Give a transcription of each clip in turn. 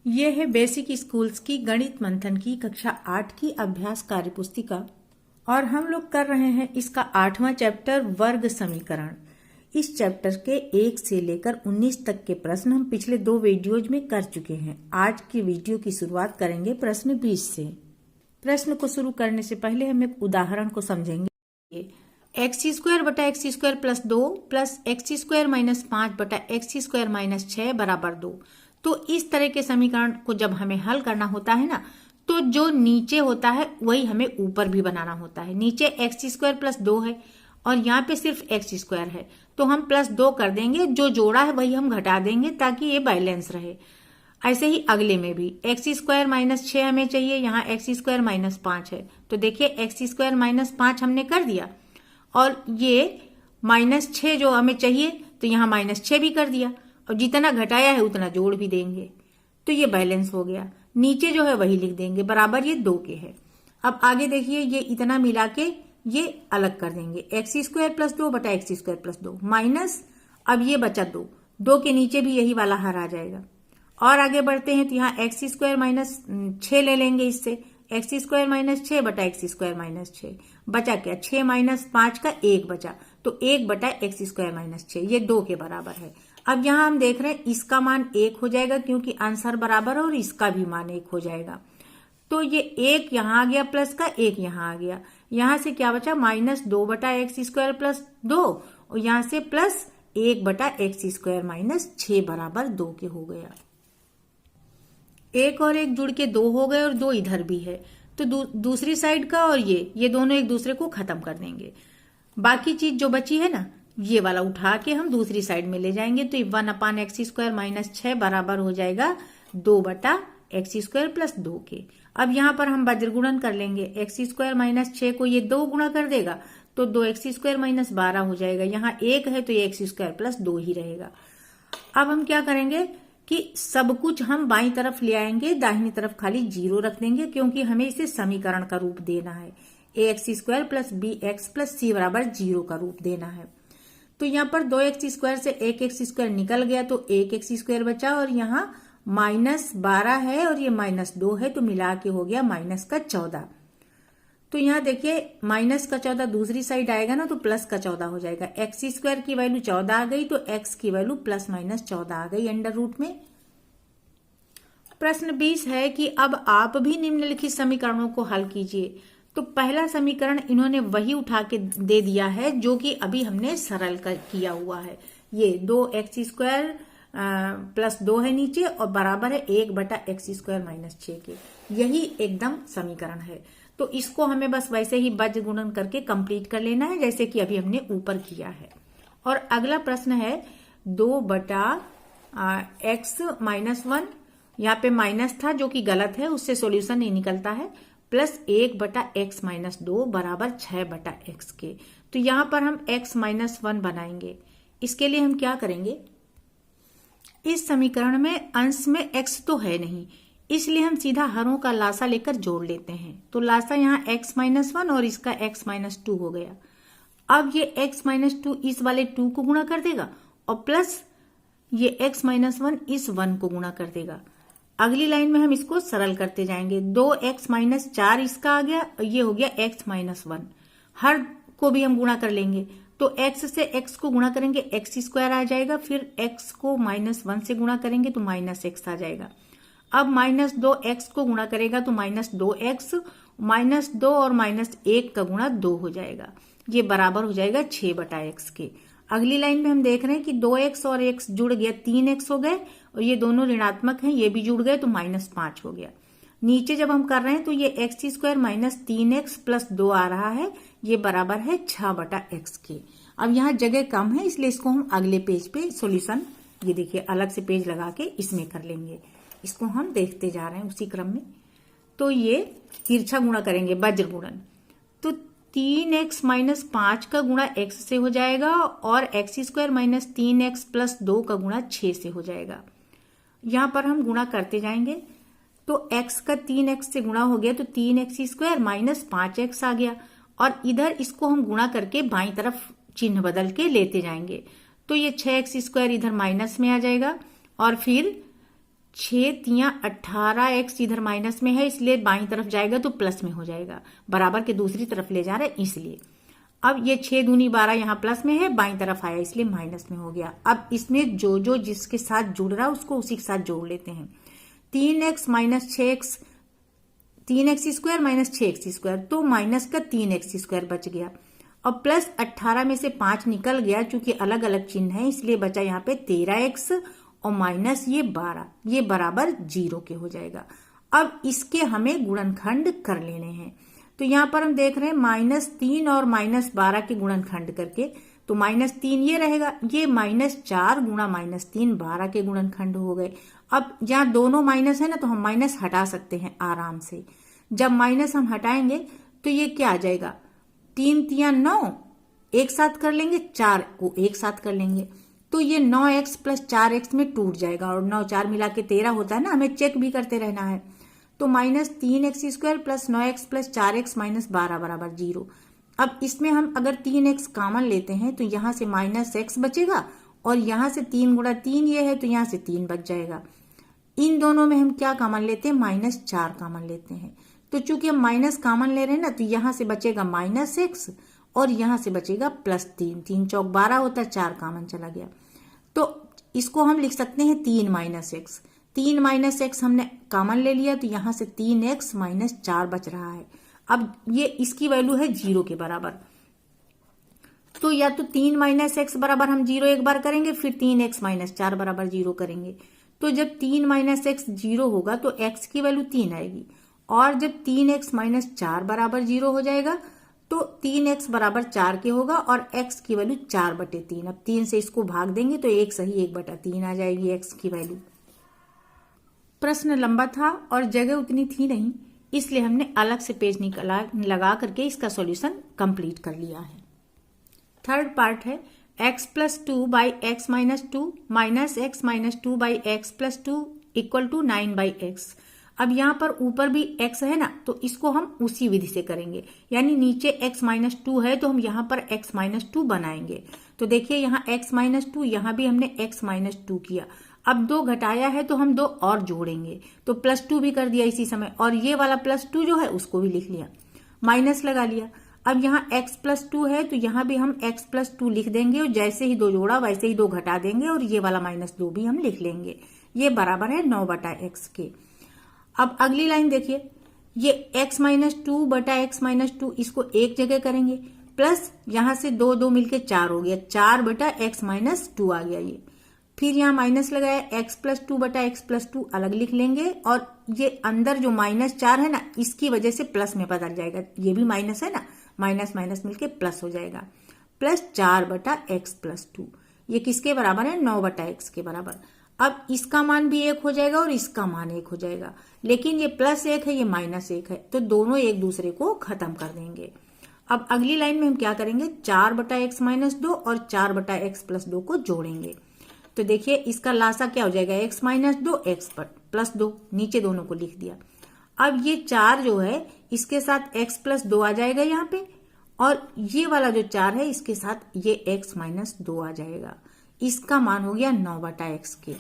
ये है basic schools की गणित मंथन की कक्षा 8 की अभ्यास कार्य पुस्तिका और हम लोग कर रहे हैं इसका 8वां चैप्टर वर्ग समीकरण। इस चैप्टर के 1 से लेकर 19 तक के प्रश्न हम पिछले 2 वीडियोज में कर चुके हैं। आज की वीडियो की शुरुआत करेंगे प्रश्न 20 से। प्रश्न को शुरू करने से पहले हम एक उदाहरण को समझेंगे। एक्स स्क्वायर बटा x square plus 2 plus x square minus 5 बटा एक्स स्क्वायर माइनस 6 बराबर 2। तो इस तरह के समीकरण को जब हमें हल करना होता है ना, तो जो नीचे होता है वही हमें ऊपर भी बनाना होता है। नीचे एक्स स्क्वायर प्लस 2 है और यहाँ पे सिर्फ एक्स स्क्वायर है, तो हम प्लस 2 कर देंगे, जो जोड़ा है वही हम घटा देंगे ताकि ये बैलेंस रहे। ऐसे ही अगले में भी एक्स स्क्वायर माइनस 6 हमें चाहिए, यहाँ एक्स स्क्वायर माइनस 5 है, तो देखिए एक्स स्क्वायर माइनस 5 हमने कर दिया और ये माइनस 6 जो हमें चाहिए तो यहाँ माइनस 6 भी कर दिया और जितना घटाया है उतना जोड़ भी देंगे, तो ये बैलेंस हो गया। नीचे जो है वही लिख देंगे, बराबर ये 2 के है। अब आगे देखिए, ये इतना मिला के ये अलग कर देंगे, एक्स स्क्वायर प्लस 2 बटा एक्स स्क्वायर प्लस 2 माइनस, अब ये बचा 2 के नीचे भी यही वाला हर आ जाएगा। और आगे बढ़ते हैं तो यहाँ एक्स स्क्वायर माइनस 6 ले लेंगे, इससे एक्स स्क्वायर माइनस 6 बटा एक्स स्क्वायर माइनस 6 बचा क्या, 6 माइनस 5 का 1 बचा, तो 1 बटा एक्स स्क्वायर माइनस 6 ये 2 के बराबर है। अब यहाँ हम देख रहे हैं इसका मान 1 हो जाएगा क्योंकि आंसर बराबर है और इसका भी मान 1 हो जाएगा, तो ये 1 यहाँ आ गया प्लस का 1 यहाँ आ गया। यहाँ से क्या बचा, माइनस 2 बटा एक्स स्क्वायर प्लस 2 और यहाँ से प्लस 1 बटा एक्स स्क्वायर माइनस 6 बराबर 2 के हो गया। 1 और 1 जुड़ के 2 हो गए और 2 इधर भी है, तो दूसरी साइड का और ये दोनों एक दूसरे को खत्म कर देंगे। बाकी चीज जो बची है ना, ये वाला उठा के हम दूसरी साइड में ले जाएंगे, तो 1 अपान एक्स स्क्वायर माइनस 6 बराबर हो जाएगा 2 बटा एक्स स्क्वायर प्लस 2 के। अब यहाँ पर हम वज्र गुणन कर लेंगे, एक्स स्क्वायर माइनस 6 को ये 2 गुणा कर देगा तो 2 एक्स स्क्वायर माइनस 12 हो जाएगा। यहाँ 1 है तो ये एक्स स्क्वायर प्लस 2 ही रहेगा। अब हम क्या करेंगे कि सब कुछ हम बाईं तरफ ले आएंगे, दाहिनी तरफ खाली 0 रख देंगे क्योंकि हमें इसे समीकरण का रूप देना है। A x square plus b x plus c बराबर 0 का रूप देना है। तो यहाँ पर 2 एक्स स्क्वायर से 1 एक्स स्क्वायर निकल गया तो 1 एक्स स्क्वायर बचा और यहाँ माइनस 12 है और ये माइनस 2 है, तो मिला के हो गया माइनस का 14। तो यहाँ देखिए माइनस का 14 दूसरी साइड आएगा ना, तो प्लस का 14 हो जाएगा। एक्स स्क्वायर की वैल्यू 14 आ गई तो एक्स की वैल्यू प्लस माइनस 14 आ गई अंडर रूट में। प्रश्न 20 है कि अब आप भी निम्नलिखित समीकरणों को हल कीजिए। तो पहला समीकरण इन्होंने वही उठा के दे दिया है जो कि अभी हमने सरल किया हुआ है। ये 2 एक्स स्क्वायर प्लस 2 है नीचे और बराबर है 1 बटा एक्स स्क्वायर माइनस 6 के, यही एकदम समीकरण है। तो इसको हमें बस वैसे ही वज्र गुणन करके कंप्लीट कर लेना है जैसे कि अभी हमने ऊपर किया है। और अगला प्रश्न है 2 बटा एक्स माइनस 1, यहाँ पे माइनस था जो कि गलत है, उससे सॉल्यूशन नहीं निकलता है, प्लस 1 बटा एक्स माइनस 2 बराबर 6 बटा एक्स के। तो यहाँ पर हम एक्स माइनस 1 बनाएंगे। इसके लिए हम क्या करेंगे, इस समीकरण में अंश में एक्स तो है नहीं, इसलिए हम सीधा हरों का लासा लेकर जोड़ लेते हैं। तो लासा यहाँ एक्स माइनस 1 और इसका एक्स माइनस 2 हो गया। अब ये एक्स माइनस 2 इस वाले 2 को गुणा कर देगा और प्लस ये एक्स माइनस 1 इस 1 को गुणा कर देगा। अगली लाइन में हम इसको सरल करते जाएंगे, 2 एक्स माइनस 4 इसका आ गया और ये हो गया एक्स माइनस 1। हर को भी हम गुणा कर लेंगे, तो x से x को गुणा करेंगे एक्स स्क्वायर आ जाएगा, फिर x को माइनस 1 से गुणा करेंगे तो माइनस एक्स आ जाएगा। अब माइनस 2x को गुणा करेगा तो माइनस 2x, माइनस 2 और माइनस 1 का गुणा 2 हो जाएगा, ये बराबर हो जाएगा 6 बटा एक्स के। अगली लाइन में हम देख रहे हैं कि 2x और x जुड़ गया 3x हो गए और ये दोनों ऋणात्मक हैं, ये भी जुड़ गए तो माइनस 5 हो गया। नीचे जब हम कर रहे हैं तो ये x square minus 3x plus 2 आ रहा है, ये बराबर है 6 बटा एक्स के। अब यहाँ जगह कम है इसलिए इसको हम अगले पेज पे सॉल्यूशन, ये देखिए अलग से पेज लगा के इसमें कर लेंगे। इसको हम देखते जा रहे हैं उसी क्रम में। तो ये तिरछा गुणा करेंगे वज्र गुणन, तो 3x माइनस 5 का गुणा x से हो जाएगा और x square minus 3x plus 2 का गुणा 6 से हो जाएगा। यहाँ पर हम गुणा करते जाएंगे तो x का 3x से गुणा हो गया तो 3x स्क्वायर माइनस 5x आ गया और इधर इसको हम गुणा करके बाईं तरफ चिन्ह बदल के लेते जाएंगे, तो ये 6x स्क्वायर इधर माइनस में आ जाएगा और फिर 6 तियां 18x इधर माइनस में है, इसलिए बाईं तरफ जाएगा तो प्लस में हो जाएगा, बराबर के दूसरी तरफ ले जा रहे हैं इसलिए। अब ये 6 दूनी 12 यहाँ प्लस में है, बाईं तरफ आया इसलिए माइनस में हो गया। अब इसमें जो जो जिसके साथ जुड़ रहा है उसको उसी के साथ जोड़ लेते हैं। 3x minus 6x, 3x square minus 6x square, तो माइनस का 3x स्क्वायर बच गया। और प्लस 18 में से 5 निकल गया, चूंकि अलग अलग चिन्ह है इसलिए बचा यहाँ पे 13x और माइनस ये 12, ये बराबर 0 के हो जाएगा। अब इसके हमें गुणनखंड कर लेने हैं। तो यहाँ पर हम देख रहे हैं -3 और -12 के गुणनखंड करके, तो -3 ये रहेगा, ये -4 गुणा -3 12 के गुणनखंड हो गए। अब जहाँ दोनों माइनस है ना, तो हम माइनस हटा सकते हैं आराम से। जब माइनस हम हटाएंगे तो ये क्या आ जाएगा, 3 तियां 9, एक साथ कर लेंगे, 4 को एक साथ कर लेंगे, तो ये 9x प्लस 4x में टूट जाएगा। और 9 4 मिला के 13 होता है ना, हमें चेक भी करते रहना है। तो -3x square plus 9x plus 4x minus 12 बराबर 0। अब इसमें हम अगर 3x कॉमन लेते हैं तो यहाँ से -x बचेगा, और यहाँ से 3 गुणा 3 ये है तो यहाँ से 3 बच जाएगा। इन दोनों में हम क्या कॉमन लेते हैं, -4 कॉमन लेते हैं। तो चूंकि हम माइनस कॉमन ले रहे हैं ना, तो यहाँ से बचेगा -x और यहाँ से बचेगा +3, 3 चौक 12 होता है, 4 कॉमन चला गया। तो इसको हम लिख सकते हैं 3 - x। 3 - x हमने कॉमन ले लिया, तो यहाँ से 3x - 4 बच रहा है। अब ये इसकी वैल्यू है 0 के बराबर, तो या तो 3 - x बराबर हम 0 एक बार करेंगे, फिर 3x - 4 बराबर 0 करेंगे। तो जब 3 - x 0 होगा तो x की वैल्यू 3 आएगी, और जब 3x - 4 बराबर 0 हो जाएगा तो 3x बराबर 4 के होगा, और x की वैल्यू 4/3। अब 3 से इसको भाग देंगे तो 1 सही 1/3 आ जाएगी x की वैल्यू। प्रश्न लंबा था और जगह उतनी थी नहीं, इसलिए हमने अलग से पेज लगा करके इसका सॉल्यूशन कंप्लीट कर लिया है। थर्ड पार्ट है x + 2 / x - 2 minus x - 2 / x + 2 = 9/x। अब यहाँ पर ऊपर भी x है ना, तो इसको हम उसी विधि से करेंगे, यानी नीचे x - 2 है तो हम यहाँ पर x - 2 बनाएंगे। तो देखिए यहाँ x - 2, यहाँ भी हमने x - 2 किया। अब 2 घटाया है तो हम 2 और जोड़ेंगे, तो +2 भी कर दिया इसी समय, और ये वाला +2 जो है उसको भी लिख लिया, माइनस लगा लिया। अब यहाँ x + 2 है तो यहाँ भी हम x + 2 लिख देंगे, और जैसे ही 2 जोड़ा वैसे ही 2 घटा देंगे, और ये वाला -2 भी हम लिख लेंगे। ये बराबर है 9/x के। अब अगली लाइन देखिए, ये x - 2 बटा x - 2 इसको एक जगह करेंगे, प्लस यहाँ से 2 2 मिलके 4 हो गया, 4/x - 2 आ गया ये। फिर यहाँ माइनस लगाया, x + 2 बटा x + 2 अलग लिख लेंगे, और ये अंदर जो -4 है ना, इसकी वजह से प्लस में बदल जाएगा, ये भी माइनस है ना, माइनस माइनस मिलके प्लस हो जाएगा, प्लस 4/x + 2। ये किसके बराबर है, 9/x के बराबर। अब इसका मान भी 1 हो जाएगा और इसका मान 1 हो जाएगा, लेकिन ये +1 है, ये -1 है, तो दोनों एक दूसरे को खत्म कर देंगे। अब अगली लाइन में हम क्या करेंगे, 4/x - 2 और 4/x + 2 को जोड़ेंगे। तो देखिए इसका लासा क्या हो जाएगा, x - 2 x + 2, नीचे दोनों को लिख दिया। अब ये 4 जो है इसके साथ x + 2 आ जाएगा यहाँ पे, और ये वाला जो 4 है इसके साथ ये x - 2 आ जाएगा। इसका मान हो गया 9/x के।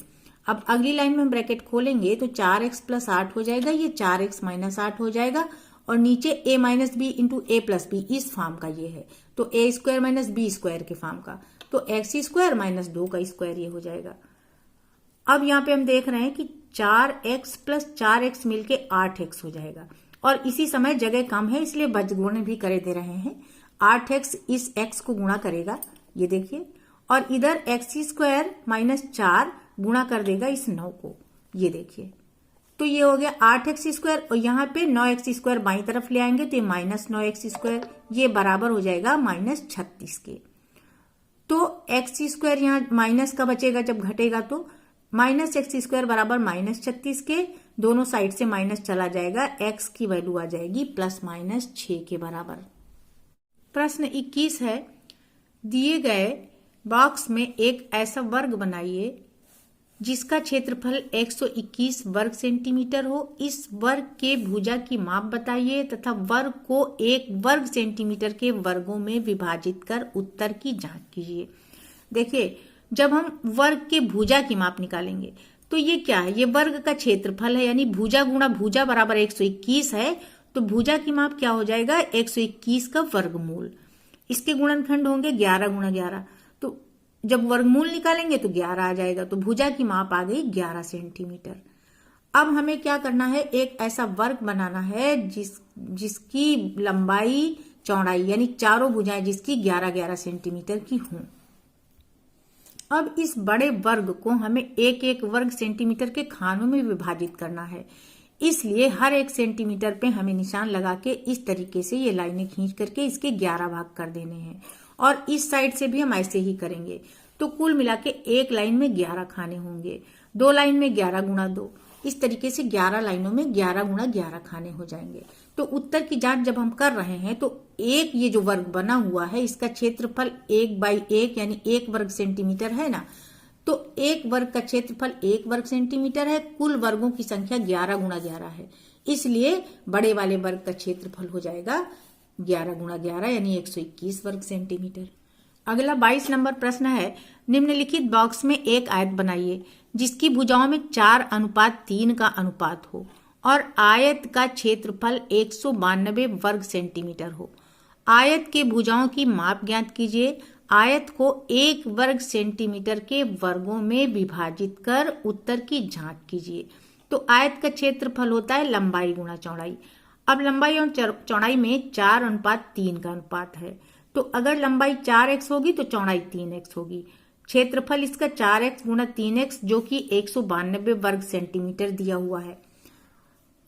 अब अगली लाइन में हम ब्रैकेट खोलेंगे तो 4x + 8 हो जाएगा, ये 4x - 8 हो जाएगा, और नीचे a - b × a + b इस फॉर्म का ये है, तो a² - b² के फॉर्म का, तो x² - 2 का स्क्वायर ये हो जाएगा। अब यहाँ पे हम देख रहे हैं कि 4x + 4x मिलके 8x हो जाएगा, और इसी समय जगह कम है इसलिए बजगुण भी करे दे रहे हैं। 8x इस x को गुणा करेगा, ये देखिए, और इधर x² - 4 गुणा कर देगा इस 9 को, ये देखिए। तो ये हो गया 8x², और यहाँ पे 9x² बाईं तरफ ले आएंगे तो ये -9x², ये बराबर हो जाएगा -36 के। तो x² यहाँ माइनस का बचेगा जब घटेगा, तो -x² बराबर -36 के, दोनों साइड से माइनस चला जाएगा, x की वैल्यू आ जाएगी +-6 के बराबर। प्रश्न 21 है, दिए गए बॉक्स में एक ऐसा वर्ग बनाइए जिसका क्षेत्रफल 121 वर्ग सेंटीमीटर हो। इस वर्ग के भुजा की माप बताइए तथा वर्ग को 1 वर्ग सेंटीमीटर के वर्गों में विभाजित कर उत्तर की जांच कीजिए। देखिए, जब हम वर्ग के भुजा की माप निकालेंगे तो ये क्या है, ये वर्ग का क्षेत्रफल है, यानी भुजा गुणा भुजा बराबर 121 है। तो भुजा की माप क्या हो जाएगा, 121 का वर्गमूल। इसके गुणनखंड होंगे 11 गुणा 11, तो जब वर्गमूल निकालेंगे तो 11 आ जाएगा। तो भुजा की माप आ गई 11 सेंटीमीटर। अब हमें क्या करना है, एक ऐसा वर्ग बनाना है जिसकी लंबाई चौड़ाई यानी चारों भुजाएं जिसकी 11-11 सेंटीमीटर की हों। अब इस बड़े वर्ग को हमें एक एक वर्ग सेंटीमीटर के खानों में विभाजित करना है। इसलिए हर 1 सेंटीमीटर पे हमें निशान लगा के इस तरीके से ये लाइनें खींच करके इसके 11 भाग कर देने हैं, और इस साइड से भी हम ऐसे ही करेंगे। तो कुल मिला के एक लाइन में 11 खाने होंगे, 2 लाइन में 11 गुणा 2, इस तरीके से 11 लाइनों में 11 गुणा 11 खाने हो जाएंगे। तो उत्तर की जांच जब हम कर रहे हैं तो एक ये जो वर्ग बना हुआ है इसका क्षेत्रफल 1/1 यानी 1 वर्ग सेंटीमीटर है ना, तो एक वर्ग का क्षेत्रफल 1 वर्ग सेंटीमीटर है। कुल वर्गों की संख्या 11 गुणा 11 है, इसलिए बड़े वाले वर्ग का क्षेत्रफल हो जाएगा 11 गुणा 11 यानी 121 वर्ग सेंटीमीटर। अगला 22 नंबर प्रश्न है, निम्नलिखित बॉक्स में एक आयत बनाइए जिसकी भुजाओं में 4:3 का अनुपात हो और आयत का क्षेत्रफल 192 वर्ग सेंटीमीटर हो। आयत के भुजाओं की माप ज्ञात कीजिए। आयत को 1 वर्ग सेंटीमीटर के वर्गों में विभाजित कर उत्तर की जांच कीजिए। तो आयत का क्षेत्रफल होता है लंबाई गुणा चौड़ाई। अब लंबाई और चौड़ाई में 4:3 का अनुपात है, तो अगर लंबाई 4x होगी तो चौड़ाई 3x होगी। क्षेत्रफल इसका 4x गुणा 3x जो कि 192 वर्ग सेंटीमीटर दिया हुआ है।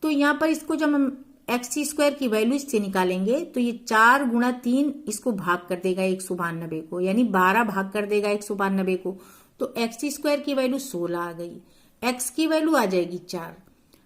तो यहाँ पर इसको जब हम x² की वैल्यू इससे निकालेंगे तो ये 4 गुणा 3 इसको भाग कर देगा 192 को, यानी 12 भाग कर देगा 192 को। तो x² की वैल्यू 16 आ गई, x की वैल्यू आ जाएगी 4,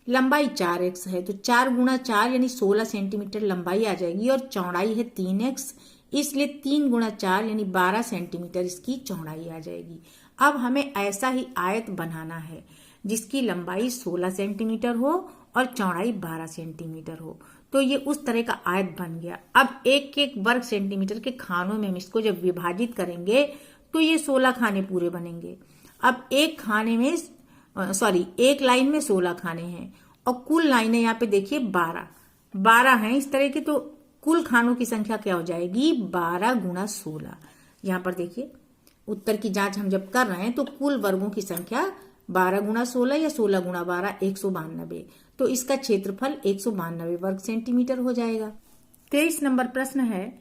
लंबाई 4x है तो 4 गुणा 4 यानी 16 सेंटीमीटर लंबाई आ जाएगी, और चौड़ाई है 3x, इसलिए 3 गुणा 4 यानी 12 सेंटीमीटर इसकी चौड़ाई आ जाएगी। अब हमें ऐसा ही आयत बनाना है जिसकी लंबाई 16 सेंटीमीटर हो और चौड़ाई 12 सेंटीमीटर हो। तो ये उस तरह का आयत बन गया। अब एक एक वर्ग सेंटीमीटर के खानों में हम इसको जब विभाजित करेंगे तो ये 16 खाने पूरे बनेंगे। अब एक लाइन में 16 खाने हैं और कुल लाइनें यहाँ पे देखिए 12 हैं इस तरह के, तो कुल खानों की संख्या क्या हो जाएगी 12 गुणा 16। यहाँ पर देखिए उत्तर की जांच हम जब कर रहे हैं तो कुल वर्गों की संख्या 12 गुणा 16 या 16 गुणा 12 192, तो इसका क्षेत्रफल 192 वर्ग सेंटीमीटर हो जाएगा। 23 नंबर प्रश्न है,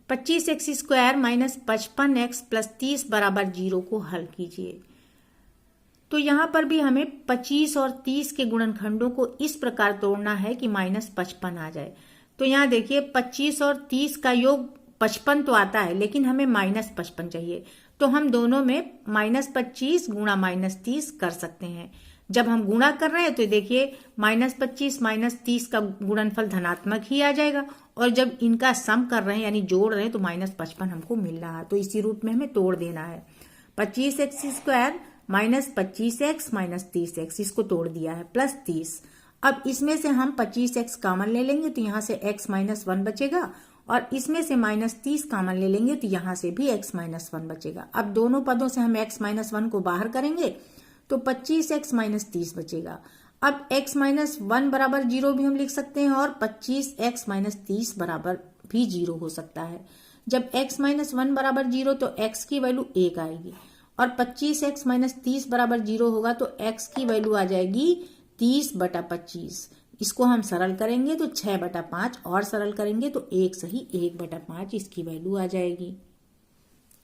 25x² माइनस 55x प्लस 30 बराबर 0 को हल कीजिए। तो यहाँ पर भी हमें 25 और 30 के गुणनखंडों को इस प्रकार तोड़ना है कि -55 आ जाए। तो यहाँ देखिए 25 और 30 का योग 55 तो आता है, लेकिन हमें -55 चाहिए, तो हम दोनों में -25 गुणा -30 कर सकते हैं। जब हम गुणा कर रहे हैं तो देखिए -25 -30 का गुणनफल धनात्मक ही आ जाएगा, और जब इनका सम कर रहे हैं यानी जोड़ रहे हैं तो -55 हमको मिल रहा है, तो इसी रूप में हमें तोड़ देना है। 25x² minus 25x minus 30x इसको तोड़ दिया है, प्लस 30। अब इसमें से हम 25x कॉमन ले लेंगे तो यहाँ से x माइनस 1 बचेगा, और इसमें से -30 कॉमन ले लेंगे तो यहाँ से भी x माइनस 1 बचेगा। अब दोनों पदों से हम x माइनस 1 को बाहर करेंगे तो 25x माइनस 30 बचेगा। अब x माइनस 1 बराबर 0 भी हम लिख सकते हैं, और 25x माइनस 30 बराबर भी 0 हो सकता है। जब x माइनस 1 बराबर 0 तो x की वैल्यू 1 आएगी, और 25x माइनस 30 बराबर 0 होगा तो x की वैल्यू आ जाएगी 30/25। इसको हम सरल करेंगे तो 6/5, और सरल करेंगे तो 1 सही 1/5 इसकी वैल्यू आ जाएगी।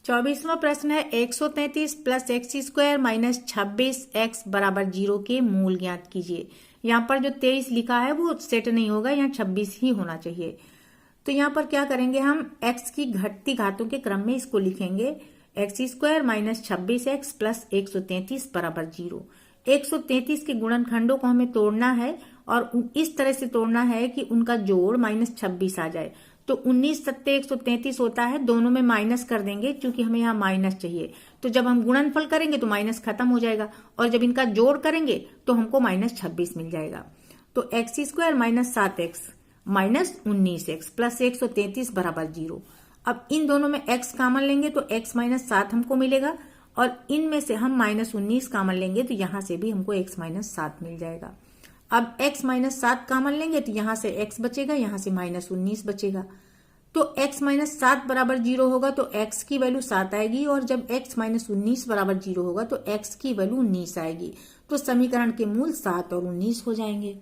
24वां प्रश्न है, 133 प्लस x² माइनस 26x बराबर 0 के मूल ज्ञात कीजिए। यहाँ पर जो 23 लिखा है वो सेट नहीं होगा, यहाँ 26 ही होना चाहिए। तो यहाँ पर क्या करेंगे, हम x की घटती घातों के क्रम में इसको लिखेंगे, x² माइनस 26x प्लस 133 बराबर 0। 133 के गुणनखंडों को हमें तोड़ना है, और इस तरह से तोड़ना है कि उनका जोड़ -26 आ जाए। तो 19 सत्ते 133 होता है, दोनों में माइनस कर देंगे क्योंकि हमें यहाँ माइनस चाहिए। तो जब हम गुणनफल करेंगे तो माइनस खत्म हो जाएगा, और जब इनका जोड़ करेंगे तो हमको -26 मिल जाएगा। तो x² minus 7x minus 19x plus 133 बराबर 0। अब इन दोनों में x कॉमन लेंगे तो x माइनस 7 हमको मिलेगा, और इनमें से हम -19 कॉमन लेंगे तो यहां से भी हमको x -7 मिल जाएगा। अब x -7 कॉमन लेंगे तो यहां से x बचेगा, यहां से -19 बचेगा। तो x -7 बराबर 0 होगा तो x की वैल्यू 7 आएगी, और जब x -19 बराबर 0 होगा तो x की वैल्यू 19 आएगी। तो समीकरण के मूल 7 और 19 हो जाएंगे।